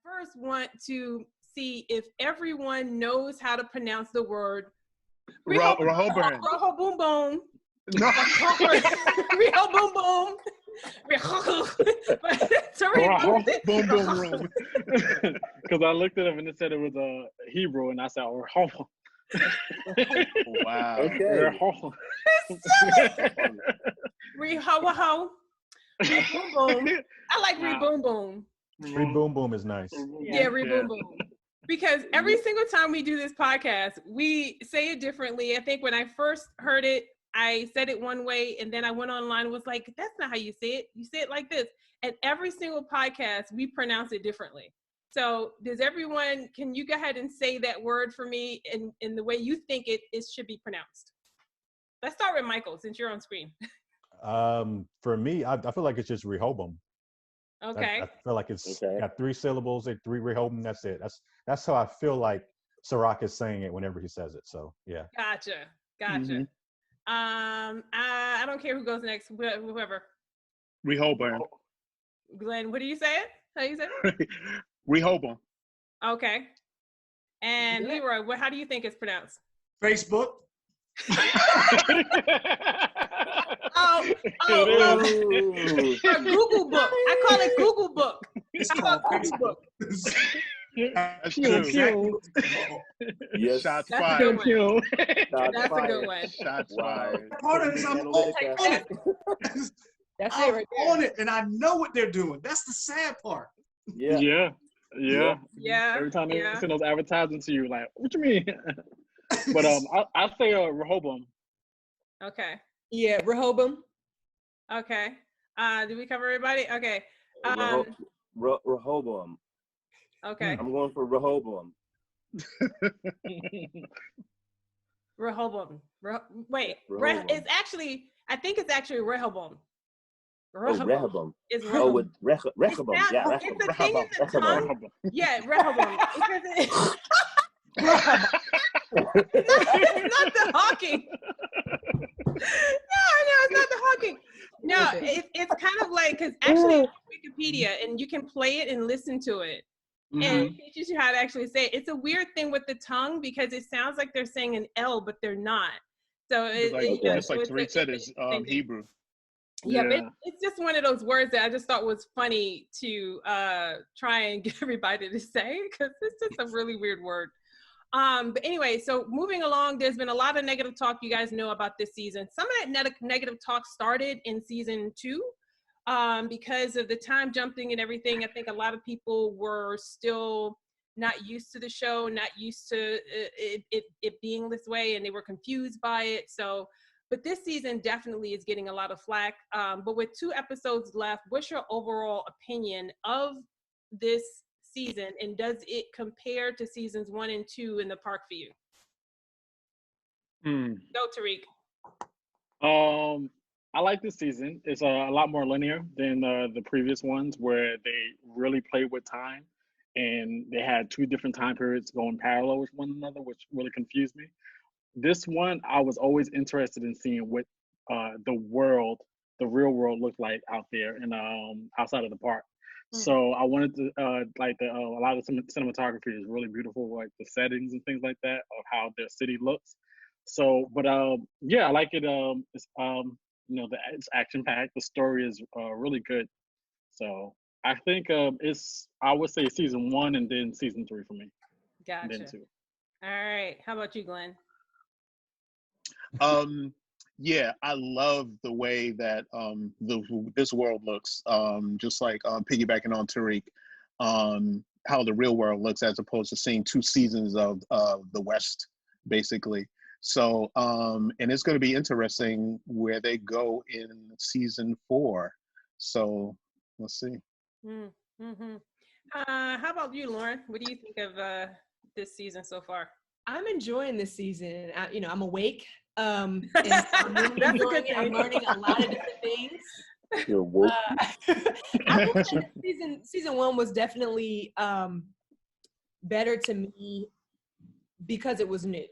first want to see if everyone knows how to pronounce the word Rehoboam. Rehoboam. No. Rehoboam. Boom, boom, room. Because I looked at him and it said it was a Hebrew, and I said, "Oh, Wow. Okay. Rehoboam. I like Reboom. Reboom boom is nice. Yeah, Reboom boom. Because every single time we do this podcast, we say it differently. I think when I first heard it, I said it one way, and then I went online and was like, that's not how you say it. You say it like this. And every single podcast, we pronounce it differently. So can you go ahead and say that word for me in the way you think it should be pronounced? Let's start with Michael, since you're on screen. For me, I feel like it's just Rehoboam. Okay. I feel like it's got 3 syllables, 3 Rehoboam. That's it. That's how I feel like Tariq is saying it whenever he says it. So yeah. Gotcha. Mm-hmm. I don't care who goes next. Whoever. Rehoboam. Glenn, what do you say it? How do you say it? Rehoboam. Okay. And Leroy, how do you think it's pronounced? Facebook. Google Book. I call it Google Book. It's called Facebook. That's true. Yes. Shots That's fired. a good one. Shots That's a fired. good one. Shots fired. Part of this, I'm on it. That's I'm it right there. on it, and I know what they're doing. That's the sad part. Yeah. Yeah. Every time they send those advertisements to you, like, what you mean? But I say Rehoboam. Okay. Yeah, Rehoboam. Okay. Did we cover everybody? Okay. Rehoboam. Okay. I'm going for Rehoboam. Rehoboam. Wait. Rehoboam. I think it's actually Rehoboam. Rehoboam. It's Oh, Rehoboam. with Rehoboam. Yeah, It's a thing in the Rehoboam. tongue. Yeah, Rehoboam. It's not the hawking. No, it's not the hawking. No, it's kind of like, because actually Wikipedia, and you can play it and listen to it. Mm-hmm. And it teaches you how to actually say it. It's a weird thing with the tongue because it sounds like they're saying an L, but they're not. So just like Tariq said, it's Hebrew. Yeah, but it's just one of those words that I just thought was funny to try and get everybody to say, because it's just a really weird word. But anyway, so moving along, there's been a lot of negative talk you guys know about this season. Some of that negative talk started in season 2 because of the time jumping and everything. I think a lot of people were still not used to the show, not used to it being this way, and they were confused by it. So, but this season definitely is getting a lot of flack. But with 2 episodes left, what's your overall opinion of this season, and does it compare to seasons 1 and 2 in the park for you? Go, Tariq. I like this season. It's a lot more linear than the previous ones, where they really played with time, and they had 2 different time periods going parallel with one another, which really confused me. This one, I was always interested in seeing what the real world looked like out there and outside of the park. So I wanted to a lot of cinematography is really beautiful, like the settings and things like that of how their city looks. So, but yeah, I like it. It's it's action packed. The story is really good. So I think I would say season 1 and then season 3 for me. Gotcha. And then 2. All right. How about you, Glenn? Yeah, I love the way that this world looks. Just like piggybacking on Tariq, how the real world looks as opposed to seeing 2 seasons of the West, basically. So, and it's going to be interesting where they go in season 4. So, let's see. Mm-hmm. How about you, Loren? What do you think of this season so far? I'm enjoying this season. I'm awake. And I'm learning a lot of different things. You're woke. I think that season 1 was definitely better to me because it was new,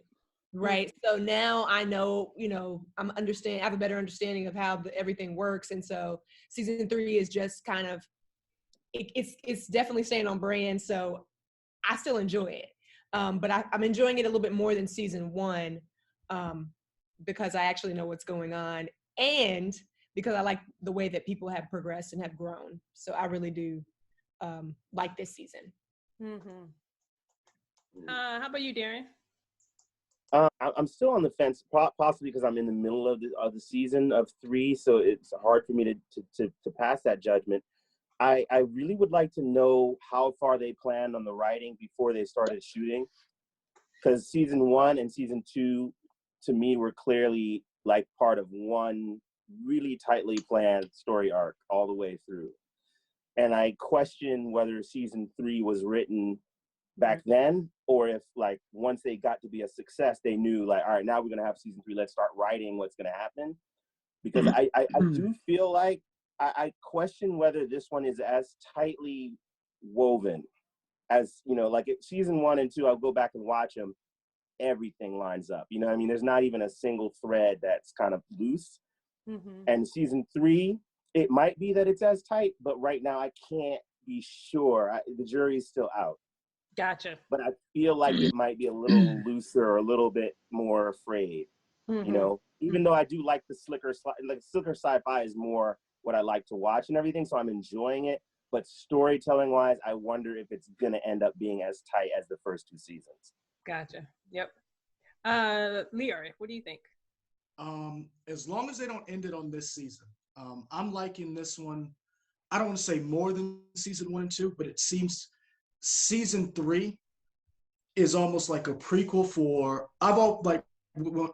right? So now I know, I have a better understanding of how everything works, and so season 3 is just kind of it's definitely staying on brand. So I still enjoy it. But I'm enjoying it a little bit more than season 1 because I actually know what's going on, and because I like the way that people have progressed and have grown. So I really do like this season. Mm-hmm. How about you, Darion? I'm still on the fence, possibly because I'm in the middle of the season of 3, so it's hard for me to pass that judgment. I really would like to know how far they planned on the writing before they started shooting, because season 1 and season 2 to me were clearly like part of one really tightly planned story arc all the way through. And I question whether season 3 was written back then, or if like once they got to be a success, they knew like, all right, now we're gonna have season 3, let's start writing what's gonna happen. Because I do feel like I question whether this one is as tightly woven as, you know, like season 1 and 2, I'll go back and watch them, everything lines up, you know what I mean? There's not even a single thread that's kind of loose. And season 3, it might be that it's as tight, but right now I can't be sure. The jury's still out. Gotcha. But I feel like it might be a little looser or a little bit more afraid, you know, even though I do like the slicker sci-fi is more what I like to watch and everything. So I'm enjoying it. But storytelling wise, I wonder if it's going to end up being as tight as the first 2 seasons. Gotcha. Yep. Leroy, what do you think? As long as they don't end it on this season, I'm liking this one. I don't want to say more than season 1 and 2, but it seems season 3 is almost like a prequel for, I've all like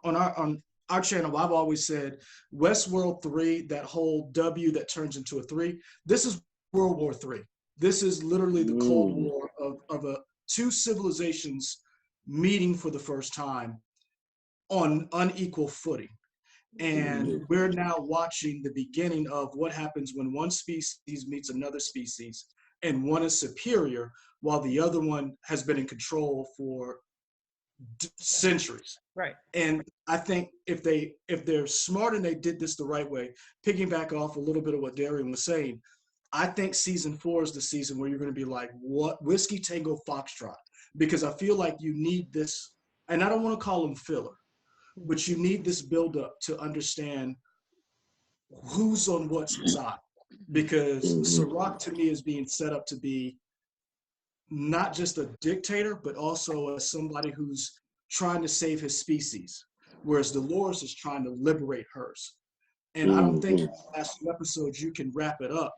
on our channel, I've always said Westworld 3, that whole W that turns into a 3. This is World War 3. This is literally the Cold War of two civilizations meeting for the first time on unequal footing. And we're now watching the beginning of what happens when one species meets another species, and one is superior while the other one has been in control for centuries. Right. And I think if they're smart and they did this the right way, piggyback off a little bit of what Darion was saying, I think season 4 is the season where you're going to be like, what? Whiskey Tango Foxtrot. Because I feel like you need this, and I don't want to call them filler, but you need this buildup to understand who's on what side. Because Tariq to me is being set up to be not just a dictator, but also as somebody who's trying to save his species, whereas Dolores is trying to liberate hers. And I don't think in the last 2 episodes you can wrap it up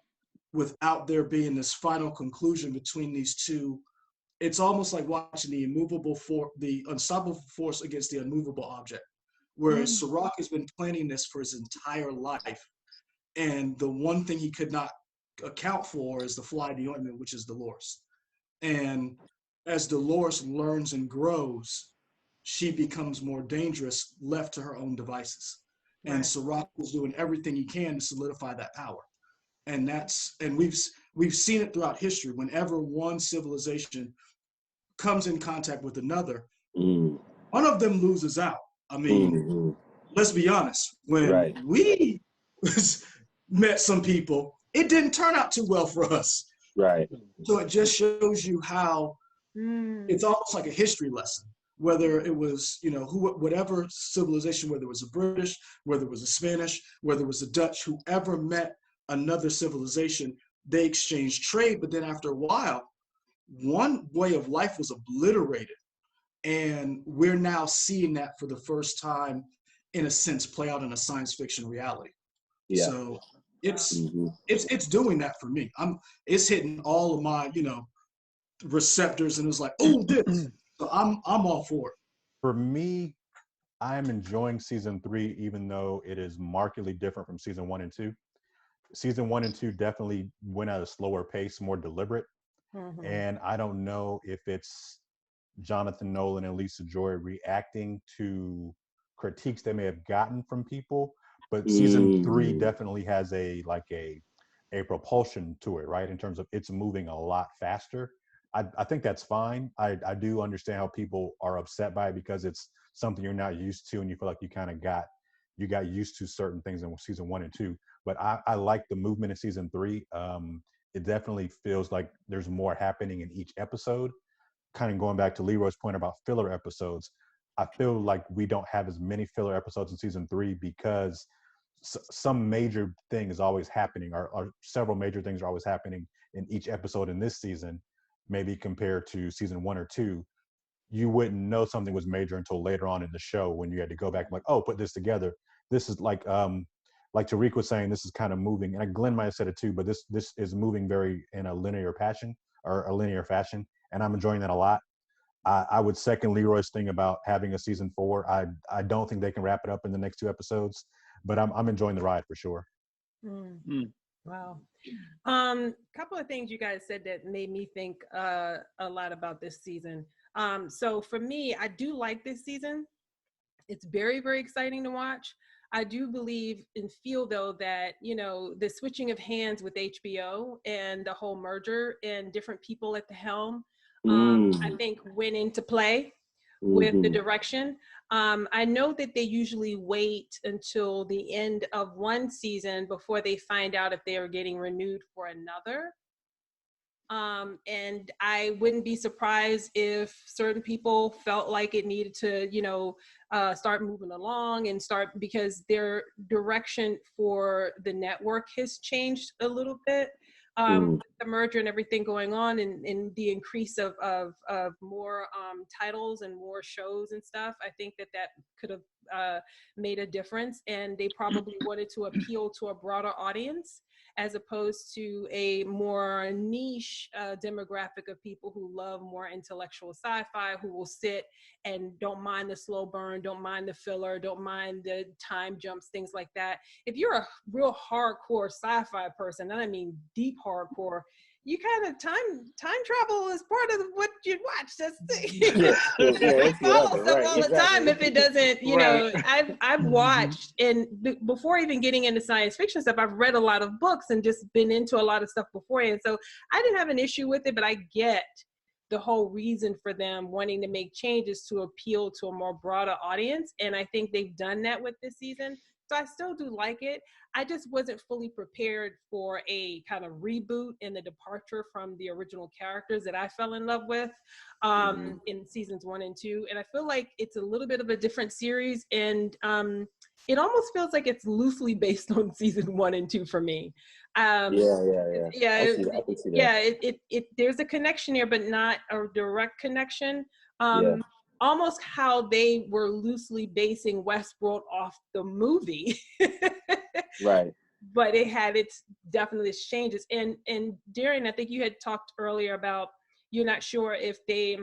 without there being this final conclusion between these two. It's almost like watching the unstoppable force against the unmovable object, whereas Tariq has been planning this for his entire life. And the one thing he could not account for is the fly in the ointment, which is Dolores. And as Dolores learns and grows, she becomes more dangerous, left to her own devices. Right. And Tariq is doing everything he can to solidify that power. And we've seen it throughout history. Whenever one civilization comes in contact with another, one of them loses out. I mean, let's be honest. When we met some people, it didn't turn out too well for us. Right. So it just shows you how it's almost like a history lesson. Whether it was, whatever civilization, whether it was a British, whether it was a Spanish, whether it was a Dutch, whoever met another civilization, they exchanged trade. But then after a while, one way of life was obliterated. And we're now seeing that for the first time, in a sense, play out in a science fiction reality. Yeah. So it's doing that for me. It's hitting all of my, receptors, and it's like, oh, this. So I'm all for it. For me, I'm enjoying season 3, even though it is markedly different from season 1 and 2. Season 1 and 2 definitely went at a slower pace, more deliberate. And I don't know if it's Jonathan Nolan and Lisa Joy reacting to critiques they may have gotten from people, but season 3 definitely has a propulsion to it, right? In terms of it's moving a lot faster. I think that's fine. I do understand how people are upset by it because it's something you're not used to, and you feel like you kind of got used to certain things in season 1 and 2. But I like the movement in season 3. it definitely feels like there's more happening in each episode. Kind of going back to Leroy's point about filler episodes, I feel like we don't have as many filler episodes in season 3 because some major thing is always happening, or several major things are always happening in each episode in this season. Maybe compared to season 1 or 2, you wouldn't know something was major until later on in the show when you had to go back and like, oh, put this together. This is like Tariq was saying, this is kind of moving, and Glenn might have said it too, but this is moving very in a linear fashion, and I'm enjoying that a lot. I would second Leroy's thing about having a season 4. I don't think they can wrap it up in the next 2 episodes, but I'm enjoying the ride for sure. Wow. Couple of things you guys said that made me think a lot about this season. So for me, I do like this season. It's very, very exciting to watch. I do believe and feel though that, the switching of hands with HBO and the whole merger and different people at the helm, I think went into play with the direction. I know that they usually wait until the end of one season before they find out if they are getting renewed for another. And I wouldn't be surprised if certain people felt like it needed to, start moving along and because their direction for the network has changed a little bit. The merger and everything going on and the increase of more titles and more shows and stuff, I think that could have made a difference, and they probably wanted to appeal to a broader audience as opposed to a more niche demographic of people who love more intellectual sci-fi, who will sit and don't mind the slow burn, don't mind the filler, don't mind the time jumps, things like that. If you're a real hardcore sci-fi person, and I mean deep hardcore, you kind of time travel is part of what you'd watch. That's follow stuff all the time. If it doesn't, I've watched, and before even getting into science fiction stuff, I've read a lot of books and just been into a lot of stuff beforehand. So I didn't have an issue with it, but I get the whole reason for them wanting to make changes to appeal to a more broader audience, and I think they've done that with this season. So I still do like it. I just wasn't fully prepared for a kind of reboot and the departure from the original characters that I fell in love with in seasons 1 and 2. And I feel like it's a little bit of a different series, and it almost feels like it's loosely based on season 1 and 2 for me. Yeah. I can see that. There's a connection here, but not a direct connection. Almost how they were loosely basing Westworld off the movie. Right. But it had its definitely changes. And Darion, I think you had talked earlier about you're not sure if they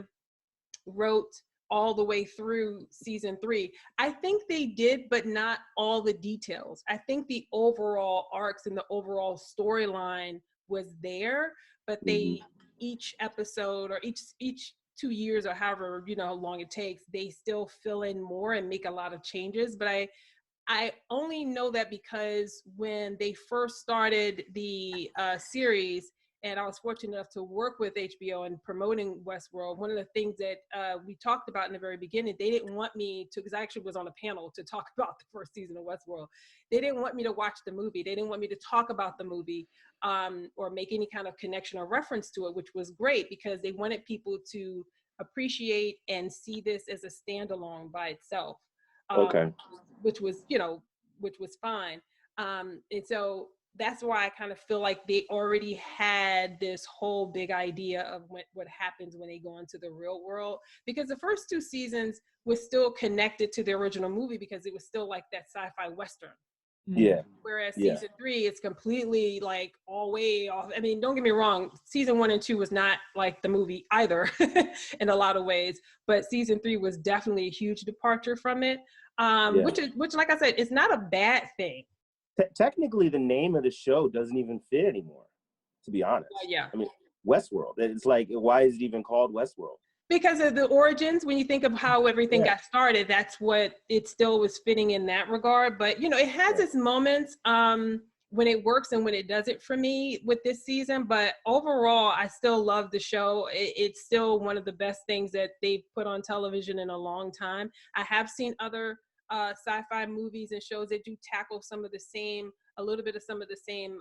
wrote all the way through season 3. I think they did, but not all the details. I think the overall arcs and the overall storyline was there, but they each episode or each 2 years or however how long it takes, they still fill in more and make a lot of changes. But I only know that because when they first started the series, and I was fortunate enough to work with HBO in promoting Westworld, one of the things that we talked about in the very beginning, they didn't want me to, because I actually was on a panel to talk about the first season of Westworld. They didn't want me to watch the movie. They didn't want me to talk about the movie or make any kind of connection or reference to it, which was great because they wanted people to appreciate and see this as a standalone by itself. Which was fine. And so that's why I kind of feel like they already had this whole big idea of what happens when they go into the real world, because the first 2 seasons was still connected to the original movie because it was still like that sci-fi Western. Yeah. Whereas season 3 is completely like all way off. I mean, don't get me wrong, season 1 and 2 was not like the movie either in a lot of ways, but season 3 was definitely a huge departure from it. Which like I said, it's not a bad thing. Technically, the name of the show doesn't even fit anymore, to be honest. I mean, Westworld. It's like, why is it even called Westworld? Because of the origins, when you think of how everything got started, that's what it still was fitting in that regard. But, it has its moments when it works and when it doesn't for me with this season. But overall, I still love the show. It's still one of the best things that they've put on television in a long time. I have seen other sci-fi movies and shows that do tackle some of the same a little bit of some of the same,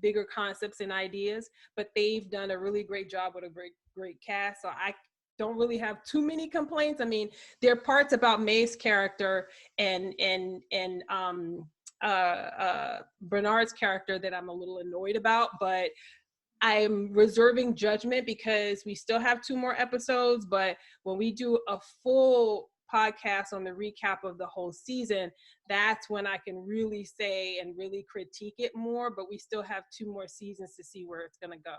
bigger concepts and ideas, but they've done a really great job with a great cast. So I don't really have too many complaints. I mean, there are parts about Maeve's character and Bernard's character that I'm a little annoyed about, but I'm reserving judgment because we still have 2 more episodes. But when we do a full podcast on the recap of the whole season, that's when I can really say and really critique it more. But we still have 2 more seasons to see where it's going to go.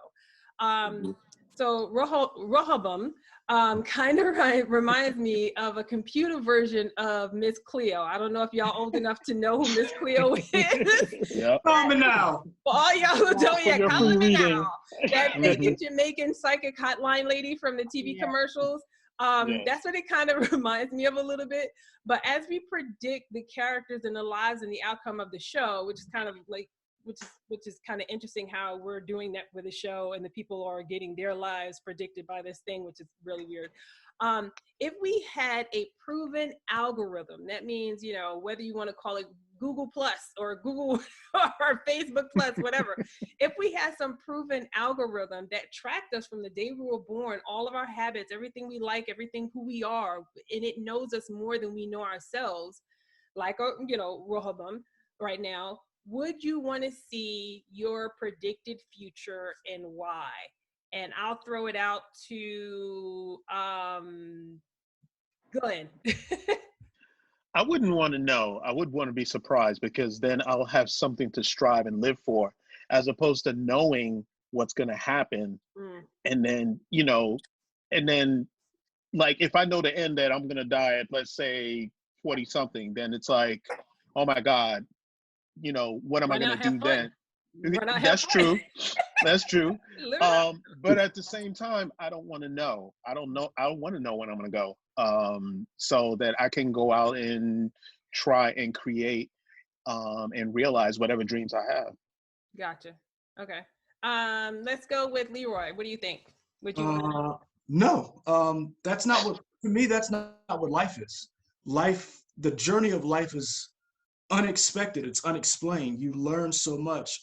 So Rehoboam kind of reminds me of a computer version of Miss Cleo. I don't know if y'all old enough to know who Miss Cleo is. Yep. Comment now. For all y'all who don't yet, your comment free now. That big Jamaican psychic hotline lady from the TV commercials. That's what it kind of reminds me of a little bit. But as we predict the characters and the lives and the outcome of the show, which is kind of like, which is kind of interesting how we're doing that with the show and the people are getting their lives predicted by this thing, which is really weird. If we had a proven algorithm, that means, whether you want to call it Google Plus or Google or Facebook Plus, whatever. If we had some proven algorithm that tracked us from the day we were born, all of our habits, everything we like, everything who we are, and it knows us more than we know ourselves, like, Rehoboam right now, would you want to see your predicted future and why? And I'll throw it out to Glenn. I wouldn't want to know. I would want to be surprised because then I'll have something to strive and live for, as opposed to knowing what's going to happen. And then, like, if I know the end that I'm going to die at, let's say 40 something, then it's like, oh my God, what am I going to do then? That's true. That's true. But at the same time, I don't want to know. I don't want to know when I'm going to go, so that I can go out and try and create and realize whatever dreams I have. Gotcha. Okay. Let's go with Leroy. What do you think? Would you? No. That's not what, to me, that's not what life is. The journey of life is unexpected. It's unexplained. You learn so much.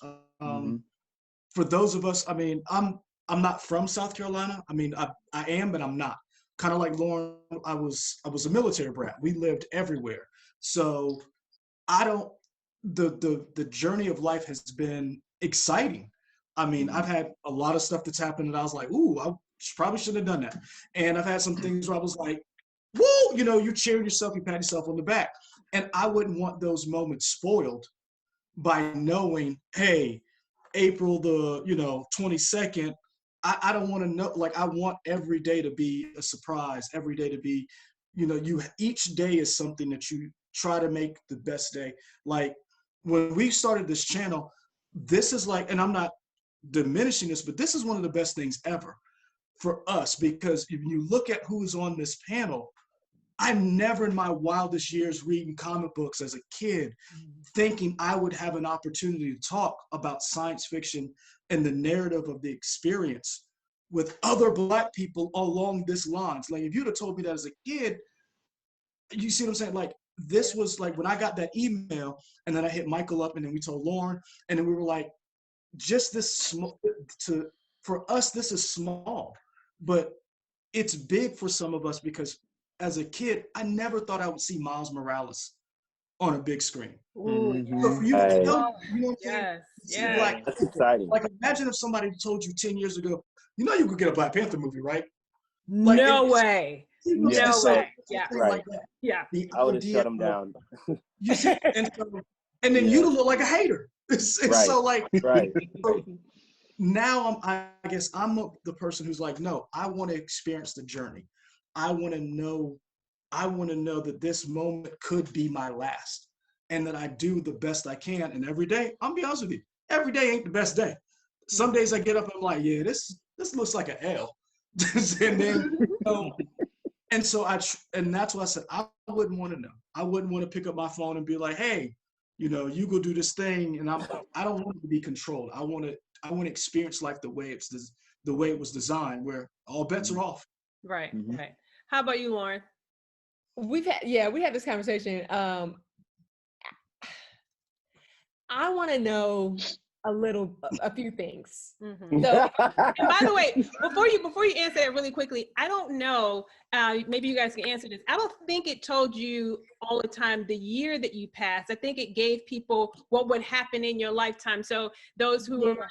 For those of us, I mean, I'm not from South Carolina. I mean, I am, but I'm not. Kind of like Loren, I was a military brat. We lived everywhere. So the journey of life has been exciting. I mean, I've had a lot of stuff that's happened that I was like, ooh, I probably shouldn't have done that. And I've had some things where I was like, woo, you cheer yourself, you pat yourself on the back. And I wouldn't want those moments spoiled by knowing, hey, April the 22nd, I don't want to know. Like, I want every day to be a surprise, every day to be, each day is something that you try to make the best day. Like, when we started this channel, this is like, and I'm not diminishing this, but this is one of the best things ever for us, because if you look at who's on this panel, I never in my wildest years reading comic books as a kid thinking I would have an opportunity to talk about science fiction and the narrative of the experience with other Black people along this lines. Like, if you'd have told me that as a kid, you see what I'm saying? Like, this was like when I got that email, and then I hit Michael up, and then we told Loren, and then we were like, just this small, for us, this is small, but it's big for some of us, because as a kid, I never thought I would see Miles Morales on a big screen. Ooh, So for you to tell, you know what I'm saying? Yes. Like, that's exciting. Like, imagine if somebody told you 10 years ago, you could get a Black Panther movie, right? Like, no way. No way. Yeah. Right. Like that. Yeah. I would have shut them down. You see, and then you'd look like a hater. It's Right. so like, Right. so now I guess I'm the person who's like, no, I want to experience the journey. I want to know that this moment could be my last, and that I do the best I can. And every day, I'll be honest with you, every day ain't the best day. Some days I get up and I'm like, yeah, this looks like an L. And then, and so and that's why I said I wouldn't want to know. I wouldn't want to pick up my phone and be like, hey, you go do this thing, and I don't want it to be controlled. I want to experience life the way it was designed, where all bets are off. Right. Right. How about you, Loren? We had this conversation. I want to know a few things. Mm-hmm. So, and by the way, before you answer that really quickly, I don't know, maybe you guys can answer this. I don't think it told you all the time the year that you passed. I think it gave people what would happen in your lifetime. So those who are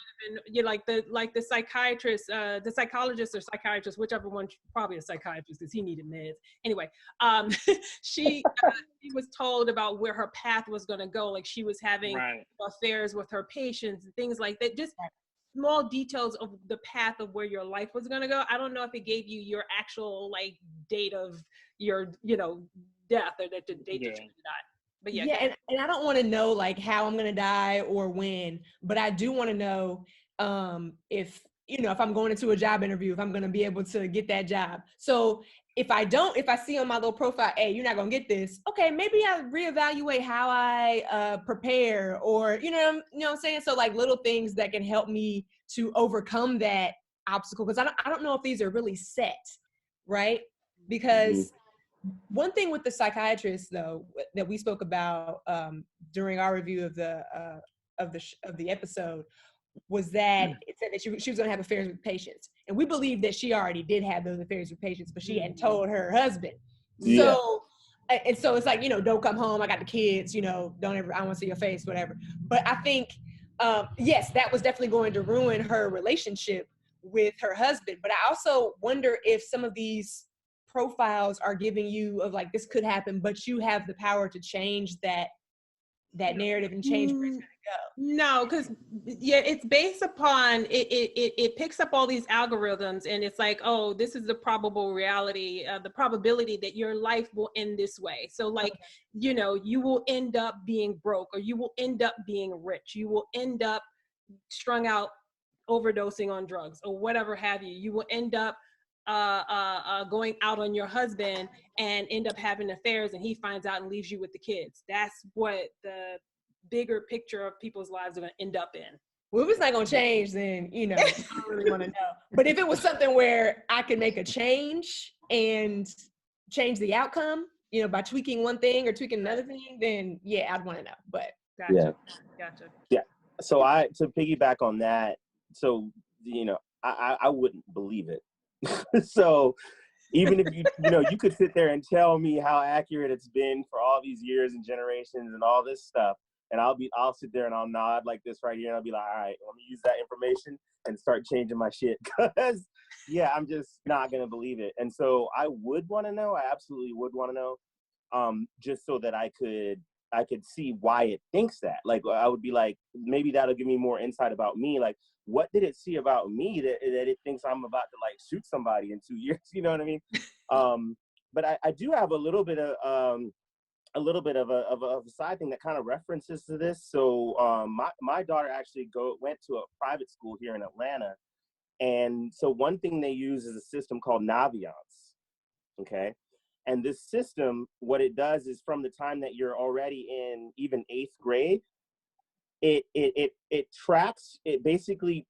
like the psychiatrist, the psychologist or psychiatrist, whichever one, probably a psychiatrist because he needed meds. Anyway, she was told about where her path was going to go. Like she was having affairs with her patients and things like that. Just small details of the path of where your life was going to go. I don't know if it gave you your actual like date of your, death or the date that you're going to die. But and I don't want to know like how I'm going to die or when, but I do want to know if I'm going into a job interview, if I'm going to be able to get that job. So if I see on my little profile, hey, you're not going to get this. Okay, maybe I reevaluate how I prepare or, you know what I'm saying? So like little things that can help me to overcome that obstacle. Because I don't know if these are really set, right? Because one thing with the psychiatrist though, that we spoke about during our review of the episode, was that it said that she was going to have affairs with patients. And we believe that she already did have those affairs with patients, but she hadn't told her husband. Yeah. So, and so it's like, don't come home. I got the kids, I don't want to see your face, whatever. But I think, yes, that was definitely going to ruin her relationship with her husband. But I also wonder if some of these profiles are giving you of like, this could happen, but you have the power to change that narrative and change where it's going to go. No, because it's based upon it picks up all these algorithms and it's like, oh, this is the probable reality, the probability that your life will end this way. So like, you will end up being broke, or you will end up being rich, you will end up strung out overdosing on drugs or whatever have you. You will end up going out on your husband and end up having affairs, and he finds out and leaves you with the kids. That's what the bigger picture of people's lives are going to end up in. Well, if it's not going to change, then, I don't really want to know. But if it was something where I could make a change and change the outcome, by tweaking one thing or tweaking another thing, then yeah, I'd want to know. But gotcha. Yeah. So to piggyback on that, so, I wouldn't believe it. So even if you could sit there and tell me how accurate it's been for all these years and generations and all this stuff, and I'll sit there and I'll nod like this right here, and I'll be like, all right, let me use that information and start changing my shit, because I'm just not gonna believe it. And so I would want to know. I absolutely would want to know, just so that I could see why it thinks that. Like, I would be like, maybe that'll give me more insight about me. Like, what did it see about me that it thinks I'm about to like shoot somebody in 2 years? You know what I mean? But I do have a little bit of a side thing that kind of references to this. So my daughter actually went to a private school here in Atlanta, and so one thing they use is a system called Naviance. Okay. And this system, what it does is from the time that you're already in even 8th grade, it basically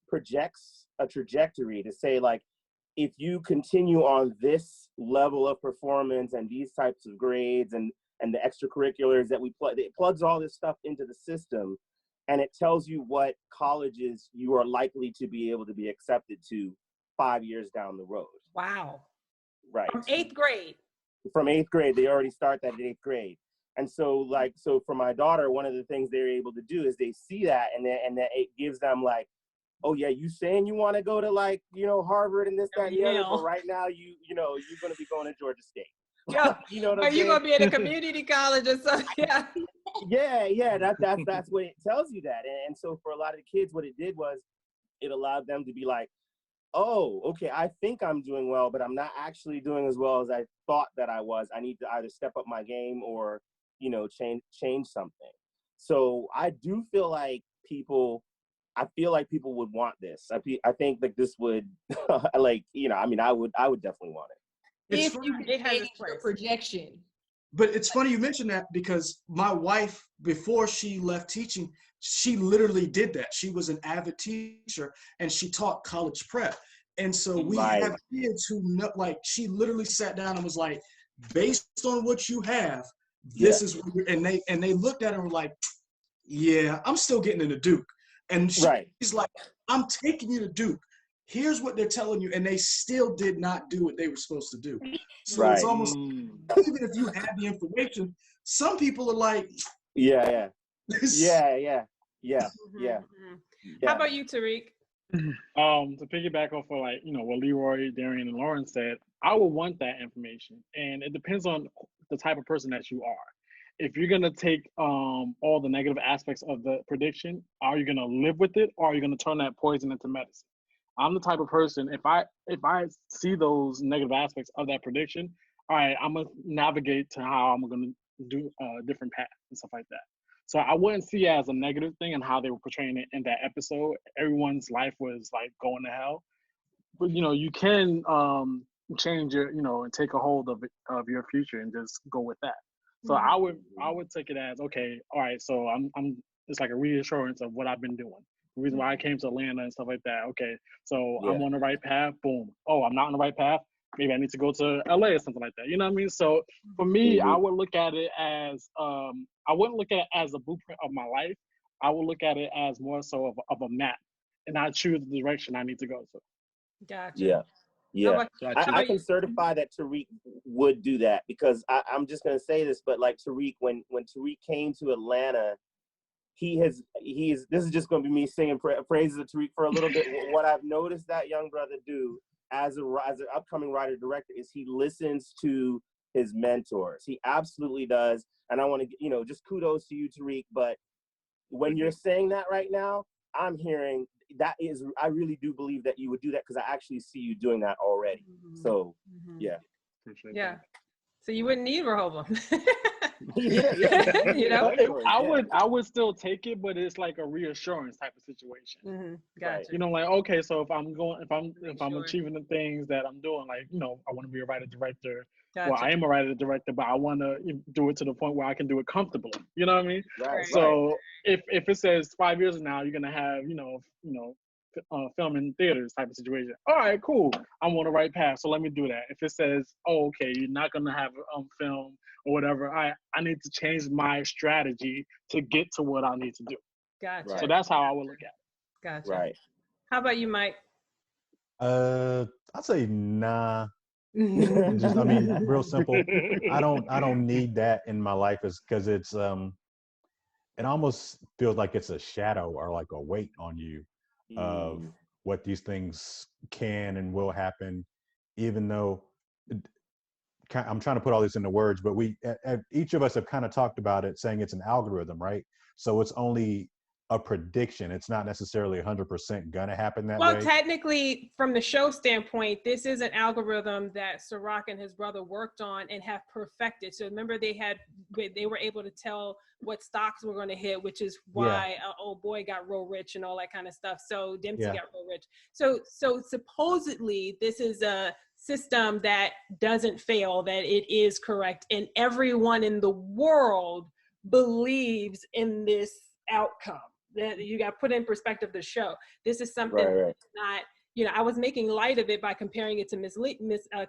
projects a trajectory to say, like, if you continue on this level of performance and these types of grades and the extracurriculars that it plugs all this stuff into the system, and it tells you what colleges you are likely to be able to be accepted to 5 years down the road. Wow. Right. From 8th grade. From 8th grade, they already start that at 8th grade. And so for my daughter, one of the things they're able to do is they see that, and that it gives them like, oh yeah, you saying you want to go to like, Harvard and this, that, and the other, but right now you're going to be going to Georgia State. Yeah. You know what I'm saying? You're going to be at a community college or something. Yeah. Yeah, that's what it tells you that. And so for a lot of the kids, what it did was it allowed them to be like, oh, okay, I think I'm doing well, but I'm not actually doing as well as I thought that I was. I need to either step up my game or, change something. So I do feel like people would want this. I think like this would, like, I would definitely want it. If you can change your projection. But it's funny you mentioned that, because my wife, before she left teaching, she literally did that. She was an avid teacher and she taught college prep. And so we have kids who know, like, she literally sat down and was like, based on what you have, this is what and they looked at her and were like, yeah, I'm still getting into Duke. And she's like, I'm taking you to Duke. Here's what they're telling you. And they still did not do what they were supposed to do. So it's almost, even if you have the information, some people are like, yeah. How about you, Tariq? To piggyback off of like, what Leroy, Darion, and Loren said, I would want that information. And it depends on the type of person that you are. If you're gonna take all the negative aspects of the prediction, are you gonna live with it, or are you gonna turn that poison into medicine? I'm the type of person, if I see those negative aspects of that prediction, all right, I'm gonna navigate to how I'm gonna do a different path and stuff like that. So I wouldn't see it as a negative thing and how they were portraying it in that episode. Everyone's life was like going to hell, but you can change your, and take a hold of your future and just go with that. So I would take it as, okay, all right, so I'm it's like a reassurance of what I've been doing. The reason why I came to Atlanta and stuff like that. Okay, so I'm on the right path. Boom. Oh, I'm not on the right path. Maybe I need to go to LA or something like that. You know what I mean? So for me, I would look at it as I wouldn't look at it as a blueprint of my life. I would look at it as more so of a map, and I choose the direction I need to go to. Gotcha. Yeah. I can certify that Tariq would do that, because I'm just gonna say this, but like Tariq, when Tariq came to Atlanta, this is just gonna be me singing praises of Tariq for a little bit. What I've noticed that young brother do as an upcoming writer director is he listens to his mentors. He absolutely does, and I want to just kudos to you, Tariq. But when you're saying that right now, I'm hearing that is, I really do believe that you would do that, because I actually see you doing that already. So yeah. So you wouldn't need Rehoboam. I would still take it, but it's like a reassurance type of situation. Gotcha. Like, okay, so if I'm achieving the things that I'm doing, like, I want to be a writer director. Gotcha. Well, I am a writer director, but I want to do it to the point where I can do it comfortably. You know what I mean? Right. So if it says 5 years from now you're gonna have film in theaters type of situation, all right, cool, I'm on the right path, so let me do that. If it says, oh, okay, you're not gonna have film or whatever, I need to change my strategy to get to what I need to do. Gotcha. Right. So that's how I would look at it. Gotcha. Right. How about you, Mike? I'd say nah. Just, real simple. I don't need that in my life, because it's it almost feels like it's a shadow or like a weight on you of what these things can and will happen, even though I'm trying to put all this into words, but each of us have kind of talked about it, saying it's an algorithm, right? So it's only a prediction. It's not necessarily 100% gonna happen that way. Well, technically, from the show standpoint, this is an algorithm that Sirach and his brother worked on and have perfected. So remember, they were able to tell what stocks were going to hit, which is why old boy got real rich and all that kind of stuff. So Dempsey got real rich. So supposedly this is a system that doesn't fail, that it is correct, and everyone in the world believes in this outcome. That you got to put in perspective the show. This is something that's not, I was making light of it by comparing it to Miss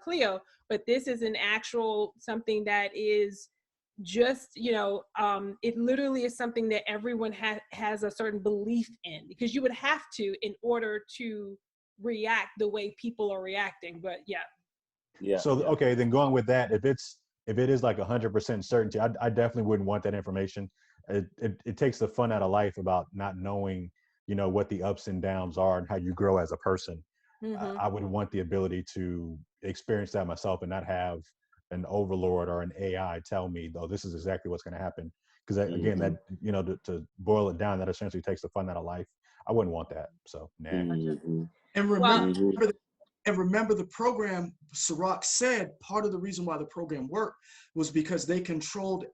Cleo, but this is an actual something that is just, it literally is something that everyone has a certain belief in, because you would have to in order to react the way people are reacting. But So okay, then going with that, if it is like 100% certainty, I definitely wouldn't want that information. It takes the fun out of life about not knowing, what the ups and downs are and how you grow as a person. I would want the ability to experience that myself and not have an overlord or an AI tell me, though, this is exactly what's going to happen. Because again, that, to boil it down, that essentially takes the fun out of life. I wouldn't want that. So, nah. And remember the program, Sirach said part of the reason why the program worked was because they controlled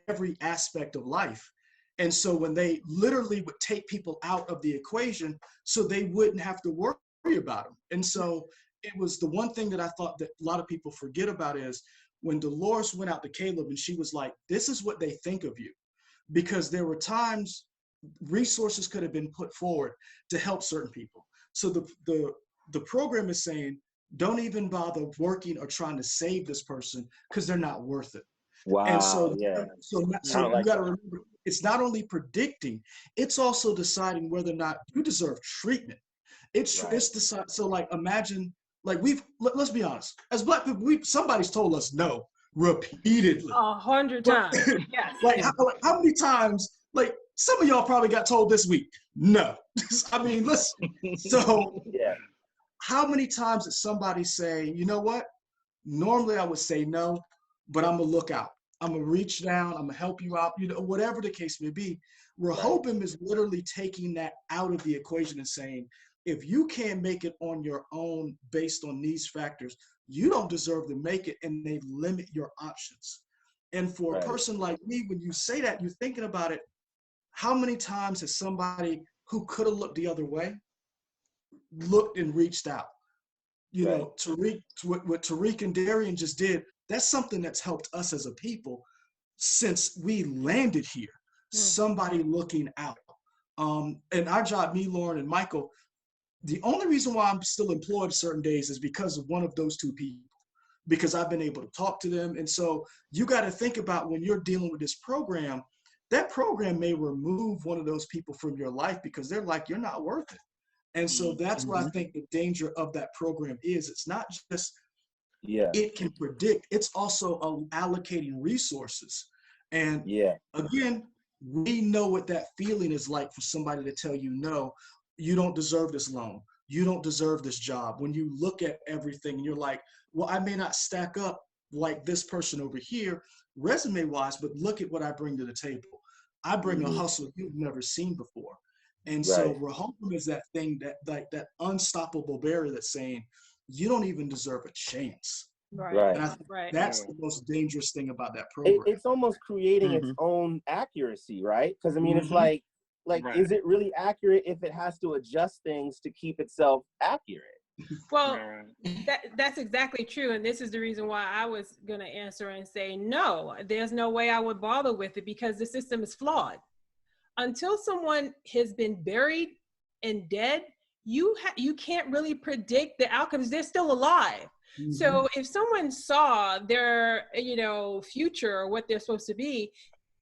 every aspect of life. And so when they literally would take people out of the equation so they wouldn't have to worry about them. And so it was the one thing that I thought that a lot of people forget about is when Dolores went out to Caleb and she was like, this is what they think of you. Because there were times resources could have been put forward to help certain people. So the program is saying, don't even bother working or trying to save this person because they're not worth it. Wow. And so, so you got to remember, it's not only predicting, it's also deciding whether or not you deserve treatment. It's decide. So like imagine like let's be honest, as Black people, somebody's told us no repeatedly. 100 times. Yes. Like how many times? Like some of y'all probably got told this week no. I mean, listen. So Yeah. how many times did somebody say, you know what? Normally I would say no, but I'm gonna look out. I'm gonna reach down. I'm gonna help you out. You know, whatever the case may be. Rehoboam is literally taking that out of the equation and saying, if you can't make it on your own based on these factors, you don't deserve to make it, and they limit your options. And for a person like me, when you say that, you're thinking about it. How many times has somebody who could have looked the other way looked and reached out? You know, Tariq, what Tariq and Darion just did, that's something that's helped us as a people since we landed here. Somebody looking out. And our job, me, Loren, and Michael, the only reason why I'm still employed certain days is because of one of those two people, because I've been able to talk to them. And so you got to think about when you're dealing with this program, that program may remove one of those people from your life because they're like, you're not worth it. And so that's what I think the danger of that program is. It's not just it can predict, it's also allocating resources. And again, we know what that feeling is like for somebody to tell you, no, you don't deserve this loan. You don't deserve this job. When you look at everything and you're like, well, I may not stack up like this person over here resume wise, but look at what I bring to the table. I bring a hustle you've never seen before. And so Rehoboam is that thing that like that unstoppable barrier that's saying you don't even deserve a chance. Right. And I think that's the most dangerous thing about that program. It's almost creating its own accuracy, right? Because I mean, it's like is it really accurate if it has to adjust things to keep itself accurate? Well, that's exactly true. And this is the reason why I was going to answer and say, no, there's no way I would bother with it because the system is flawed. Until someone has been buried and dead, you can't really predict the outcomes. They're still alive. So if someone saw their, future or what they're supposed to be,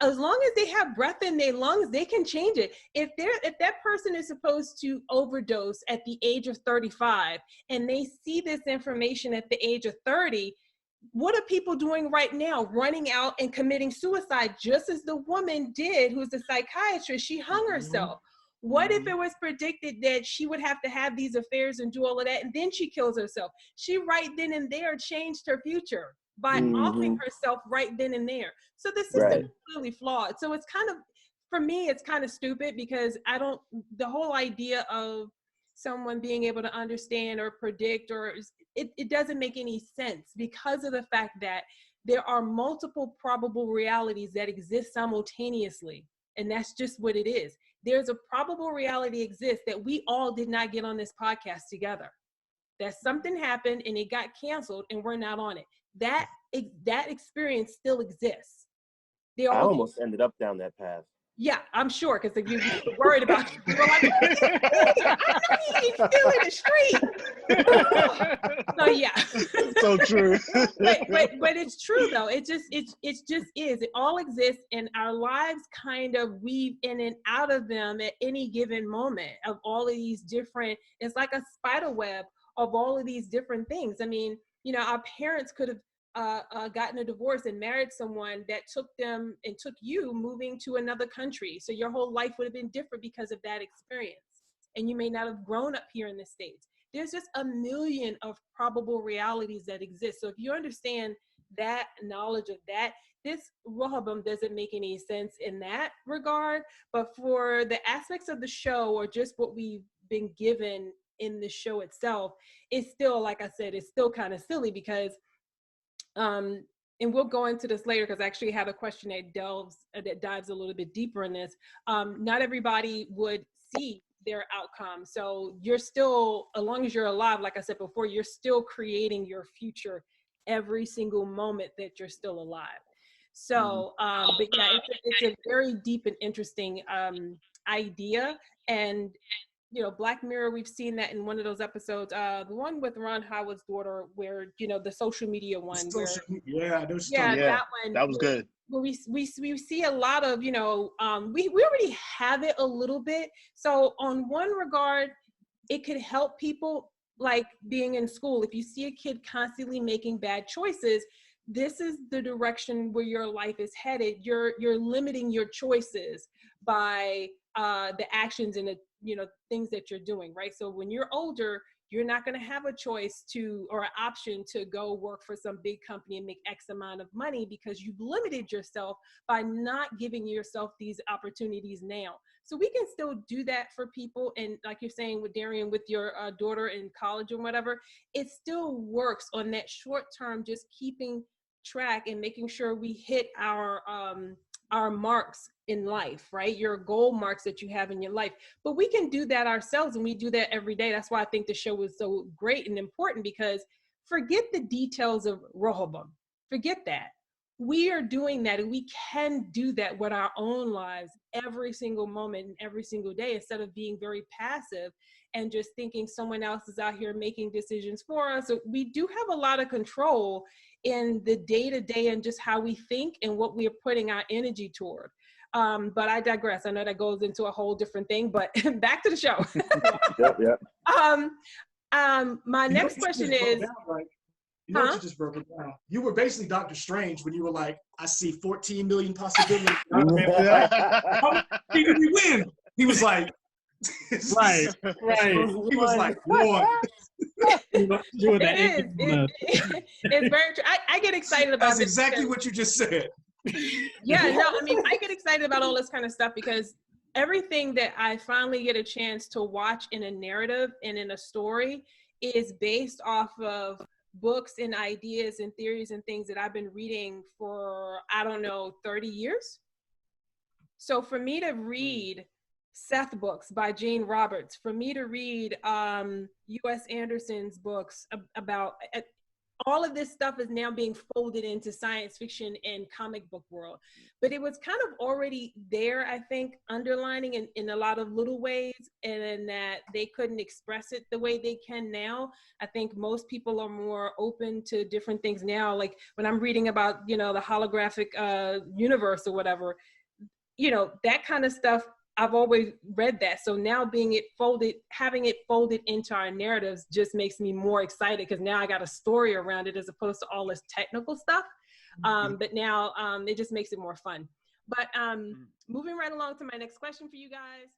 as long as they have breath in their lungs, they can change it. If that person is supposed to overdose at the age of 35 and they see this information at the age of 30, what are people doing right now? Running out and committing suicide, just as the woman did, who's a psychiatrist. She hung herself. What if it was predicted that she would have to have these affairs and do all of that, and then she kills herself? She right then and there changed her future by offering herself right then and there. So the system is really flawed. So it's kind of, for me, it's kind of stupid because the whole idea of someone being able to understand or predict it doesn't make any sense because of the fact that there are multiple probable realities that exist simultaneously. And that's just what it is. There's a probable reality exists that we all did not get on this podcast together. That something happened and it got canceled and we're not on it. That experience still exists. I almost ended up down that path. Yeah, I'm sure, because you were worried about it. You were like, I know he's still in the street. So yeah. So true. but it's true though. It just is. It all exists, and our lives kind of weave in and out of them at any given moment of all of these different. It's like a spider web of all of these different things. I mean, our parents could have gotten a divorce and married someone that took them and took you moving to another country. So your whole life would have been different because of that experience. And you may not have grown up here in the States. There's just a million of probable realities that exist. So if you understand that knowledge of that, this Rehoboam doesn't make any sense in that regard. But for the aspects of the show or just what we've been given in the show itself, it's still, like I said, it's still kind of silly because and we'll go into this later because I actually have a question that dives a little bit deeper in this. Not everybody would see their outcome. So you're still, as long as you're alive, like I said before, you're still creating your future every single moment that you're still alive. So, but yeah, it's a very deep and interesting idea. And Black Mirror, we've seen that in one of those episodes, the one with Ron Howard's daughter, where the social media one, yeah, that one, that was good. Where we see a lot of, we already have it a little bit. So on one regard, it could help people, like being in school. If you see a kid constantly making bad choices, this is the direction where your life is headed. You're limiting your choices by the actions and the things that you're doing, right? So when you're older, you're not going to have a choice or an option to go work for some big company and make X amount of money, because you've limited yourself by not giving yourself these opportunities now. So we can still do that for people. And like you're saying with Darion, with your daughter in college or whatever, it still works on that short term, just keeping track and making sure we hit our marks in life, right? Your goal marks that you have in your life. But we can do that ourselves, and we do that every day. That's why I think the show is so great and important, because forget the details of Rehoboam. Forget that. We are doing that, and we can do that with our own lives every single moment and every single day, instead of being very passive and just thinking someone else is out here making decisions for us. So we do have a lot of control in the day-to-day and just how we think and what we are putting our energy toward. But I digress. I know that goes into a whole different thing, but back to the show. My next question is, you know what you just broke it down? You were basically Dr. Strange when you were like, I see 14 million possibilities. How did we win? He was like, right. He was like, one. It's very true. I get excited about That's exactly what you just said. Yeah, no, I mean, I get excited about all this kind of stuff, because everything that I finally get a chance to watch in a narrative and in a story is based off of books and ideas and theories and things that I've been reading for, 30 years. So for me to read Seth books by Jane Roberts, for me to read U.S. Anderson's books about all of this stuff is now being folded into science fiction and comic book world. But it was kind of already there, I think, underlining in a lot of little ways, and in that they couldn't express it the way they can now. I think most people are more open to different things now. Like when I'm reading about, the holographic universe or whatever, that kind of stuff, I've always read that. So now having it folded into our narratives just makes me more excited, because now I got a story around it as opposed to all this technical stuff. But now it just makes it more fun. But moving right along to my next question for you guys.